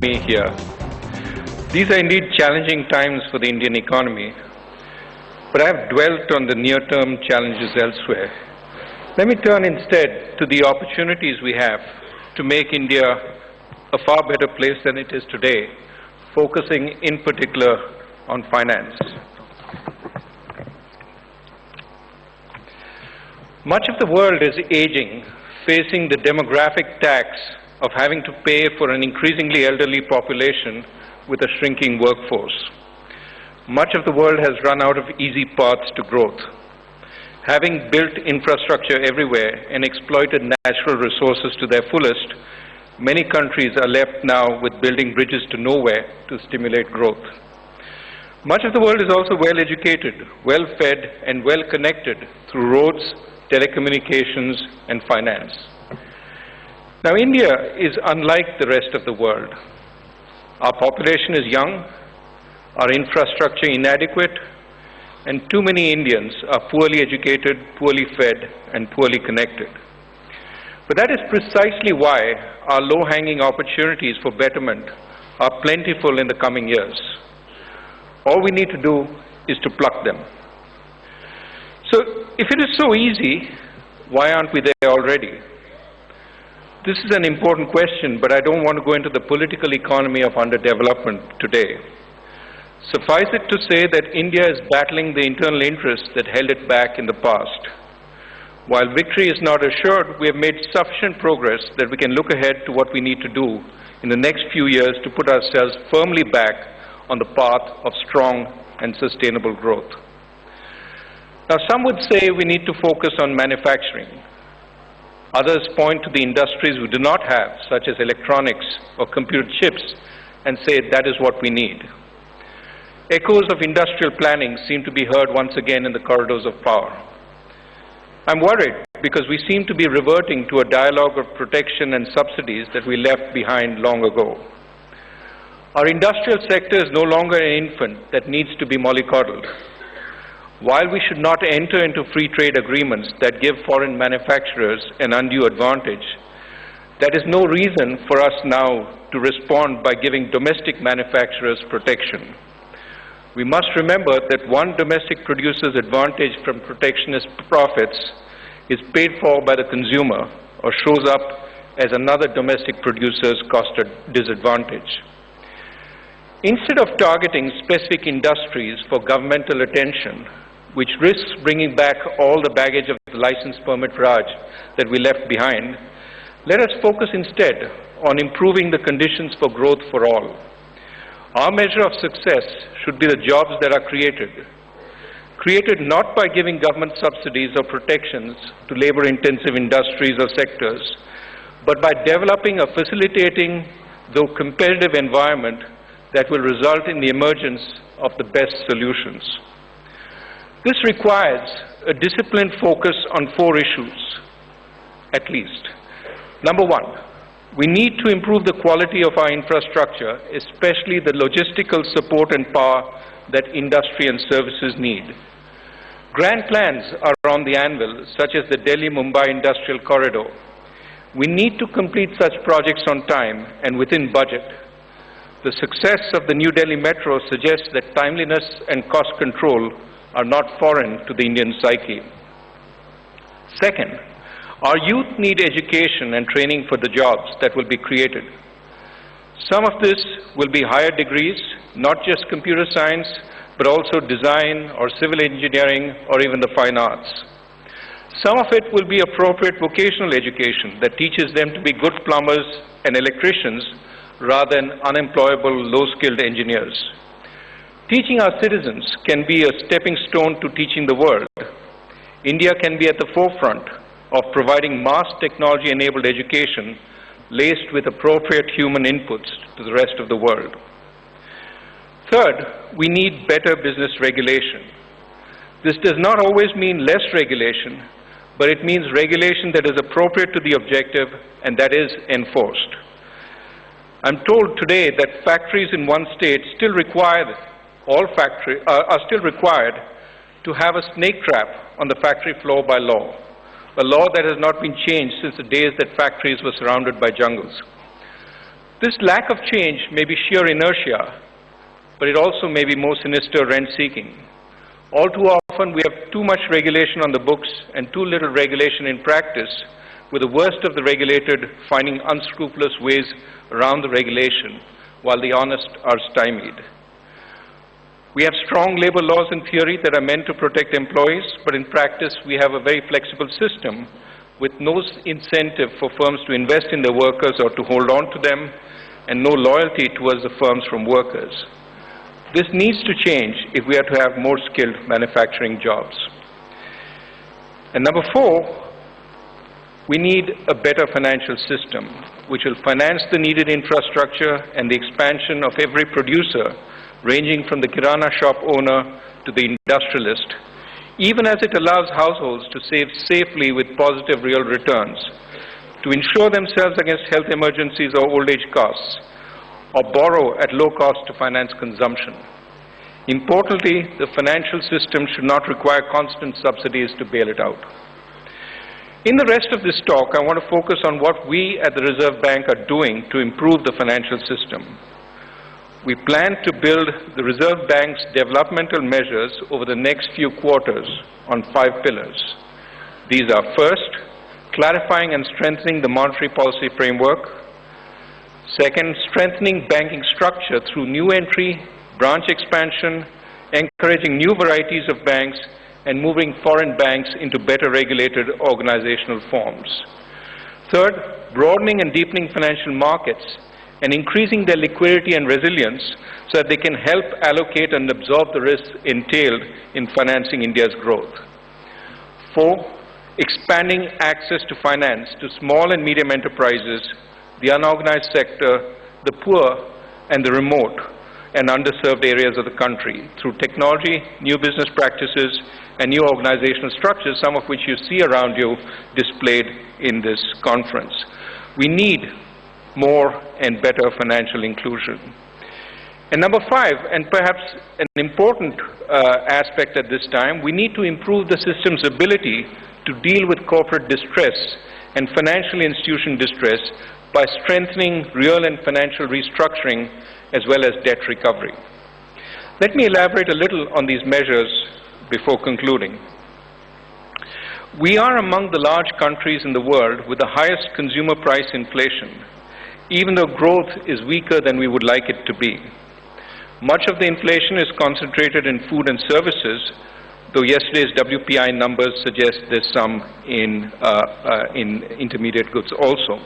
me here. These are indeed challenging times for the Indian economy, but I have dwelt on the near-term challenges elsewhere. Let me turn instead to the opportunities we have to make India a far better place than it is today, focusing in particular on finance. Much of the world is aging, facing the demographic tax of having to pay for an increasingly elderly population with a shrinking workforce. Much of the world has run out of easy paths to growth. Having built infrastructure everywhere and exploited natural resources to their fullest, many countries are left now with building bridges to nowhere to stimulate growth. Much of the world is also well educated, well fed, and well connected through roads, telecommunications, and finance. Now, India is unlike the rest of the world. Our population is young, our infrastructure inadequate, and too many Indians are poorly educated, poorly fed, and poorly connected. But that is precisely why our low-hanging opportunities for betterment are plentiful in the coming years. All we need to do is to pluck them. So, if it is so easy, why aren't we there already? This is an important question, but I don't want to go into the political economy of underdevelopment today. Suffice it to say that India is battling the internal interests that held it back in the past. While victory is not assured, we have made sufficient progress that we can look ahead to what we need to do in the next few years to put ourselves firmly back on the path of strong and sustainable growth. Now, some would say we need to focus on manufacturing. Others point to the industries we do not have, such as electronics or computer chips, and say that is what we need. Echoes of industrial planning seem to be heard once again in the corridors of power. I'm worried because we seem to be reverting to a dialogue of protection and subsidies that we left behind long ago. Our industrial sector is no longer an infant that needs to be mollycoddled. While we should not enter into free trade agreements that give foreign manufacturers an undue advantage, that is no reason for us now to respond by giving domestic manufacturers protection. We must remember that one domestic producer's advantage from protectionist profits is paid for by the consumer or shows up as another domestic producer's cost disadvantage. Instead of targeting specific industries for governmental attention, which risks bringing back all the baggage of the license permit Raj that we left behind, let us focus instead on improving the conditions for growth for all. Our measure of success should be the jobs that are created not by giving government subsidies or protections to labor-intensive industries or sectors, but by developing a facilitating, though competitive environment that will result in the emergence of the best solutions. This requires a disciplined focus on 4 issues, at least. Number 1, we need to improve the quality of our infrastructure, especially the logistical support and power that industry and services need. Grand plans are on the anvil, such as the Delhi-Mumbai Industrial Corridor. We need to complete such projects on time and within budget. The success of the New Delhi Metro suggests that timeliness and cost control are not foreign to the Indian psyche. Second, our youth need education and training for the jobs that will be created. Some of this will be higher degrees, not just computer science, but also design or civil engineering or even the fine arts. Some of it will be appropriate vocational education that teaches them to be good plumbers and electricians rather than unemployable, low-skilled engineers. Teaching our citizens can be a stepping stone to teaching the world. India can be at the forefront of providing mass technology-enabled education laced with appropriate human inputs to the rest of the world. Third, we need better business regulation. This does not always mean less regulation, but it means regulation that is appropriate to the objective and that is enforced. I'm told today that factories in one state still are still required to have a snake trap on the factory floor by law, a law that has not been changed since the days that factories were surrounded by jungles. This lack of change may be sheer inertia, but it also may be more sinister rent-seeking. All too often, we have too much regulation on the books and too little regulation in practice, with the worst of the regulated finding unscrupulous ways around the regulation, while the honest are stymied. We have strong labor laws in theory that are meant to protect employees, but in practice, we have a very flexible system with no incentive for firms to invest in their workers or to hold on to them, and no loyalty towards the firms from workers. This needs to change if we are to have more skilled manufacturing jobs. And number 4, we need a better financial system which will finance the needed infrastructure and the expansion of every producer, ranging from the kirana shop owner to the industrialist, even as it allows households to save safely with positive real returns, to insure themselves against health emergencies or old age costs, or borrow at low cost to finance consumption. Importantly, the financial system should not require constant subsidies to bail it out. In the rest of this talk, I want to focus on what we at the Reserve Bank are doing to improve the financial system. We plan to build the Reserve Bank's developmental measures over the next few quarters on 5 pillars. These are: first, clarifying and strengthening the monetary policy framework; second, strengthening banking structure through new entry, branch expansion, encouraging new varieties of banks, and moving foreign banks into better regulated organizational forms; third, broadening and deepening financial markets and increasing their liquidity and resilience so that they can help allocate and absorb the risks entailed in financing India's growth; 4, expanding access to finance to small and medium enterprises, the unorganized sector, the poor, and the remote and underserved areas of the country through technology, new business practices, and new organizational structures, some of which you see around you displayed in this conference. We need more and better financial inclusion. And number 5, and perhaps an important aspect at this time, we need to improve the system's ability to deal with corporate distress and financial institution distress by strengthening real and financial restructuring as well as debt recovery. Let me elaborate a little on these measures before concluding. We are among the large countries in the world with the highest consumer price inflation, even though growth is weaker than we would like it to be. Much of the inflation is concentrated in food and services, though yesterday's WPI numbers suggest there's some in intermediate goods also.